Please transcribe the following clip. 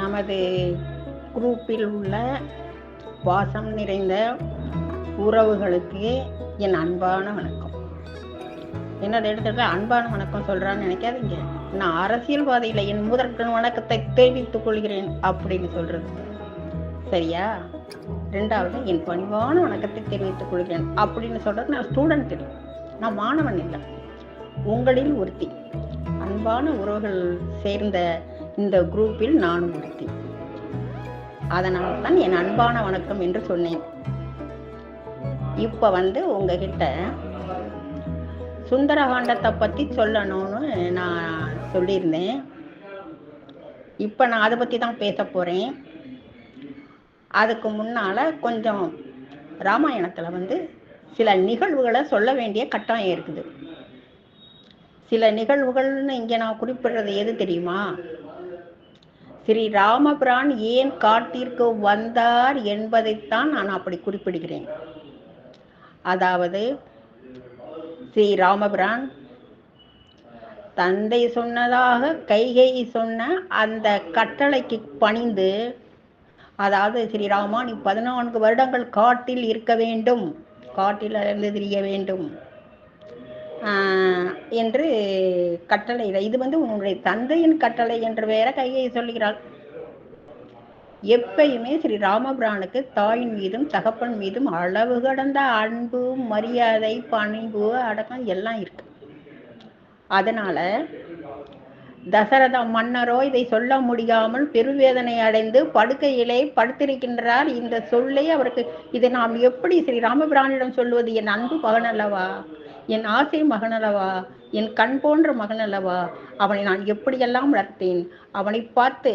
நமது குரூப்பில் உள்ள பாசம் நிறைந்த உறவுகளுக்கு என் அன்பான வணக்கம். என்னோட இடத்துல அன்பான வணக்கம் சொல்றான்னு நினைக்காதீங்க. நான் அரசியல்வாதியில என் முதற்கண் வணக்கத்தை தெரிவித்துக் கொள்கிறேன் அப்படின்னு சொல்றது சரியா? ரெண்டாவது, என் பணிவான வணக்கத்தை தெரிவித்துக் கொள்கிறேன் அப்படின்னு சொல்றது நான் ஸ்டூடெண்ட் இல்லை, நான் மாணவன் இல்லை, உங்களில் ஒருத்தி. அன்பான உறவுகள் சேர்ந்த இந்த குரூப்பில் நானும் ஒருத்தி. அதனால் தான் என் அன்பான வணக்கம் என்று சொன்னேன். இப்ப உங்ககிட்ட சுந்தரகாண்டத்தை பத்தி சொல்லணும்னு நான் சொல்லியிருந்தேன். இப்ப நான் அதை பத்தி தான் பேச போறேன். அதுக்கு முன்னால கொஞ்சம் ராமாயணத்துல சில நிகழ்வுகளை சொல்ல வேண்டிய கட்டாயம் இருக்குது. சில நிகழ்வுகள்னு இங்க நான் குறிப்பிடுறது எது தெரியுமா? ஸ்ரீ ராமபிரான் ஏன் காட்டிற்கு வந்தார் என்பதைத்தான் நான் அப்படி குறிப்பிடுகிறேன். அதாவது ஸ்ரீ ராமபிரான் தந்தை சொன்னதாக கைகை சொன்ன அந்த கட்டளைக்கு பணிந்து, அதாவது ஸ்ரீராமா நீ 14 வருடங்கள் காட்டில் இருக்க வேண்டும், காட்டில் இருந்து திரிய வேண்டும் என்று கட்டளை. இது உன்னுடைய தந்தையின் கட்டளை என்று வேற கையை சொல்லுகிறாள். எப்பயுமே ஸ்ரீ ராமபிரானுக்கு தாயின் மீதும் தகப்பன் மீதும் அளவு கடந்த அன்பு, மரியாதை, பணிவு, அடக்கம் எல்லாம் இருக்கு. அதனால தசரத மன்னரோ இதை சொல்ல முடியாமல் பெருவேதனை அடைந்து படுக்கையிலே படுத்திருக்கின்றார். இந்த சொல்லை அவருக்கு, இதை நாம் எப்படி ஸ்ரீ ராமபிரானிடம் சொல்லுவது? என் அன்பு மகன் அல்லவா, என் ஆசை மகன் அல்லவா, என் கண் போன்ற மகன் அல்லவா, அவனை நான் எப்படியெல்லாம் வளர்த்தேன், அவனை பார்த்து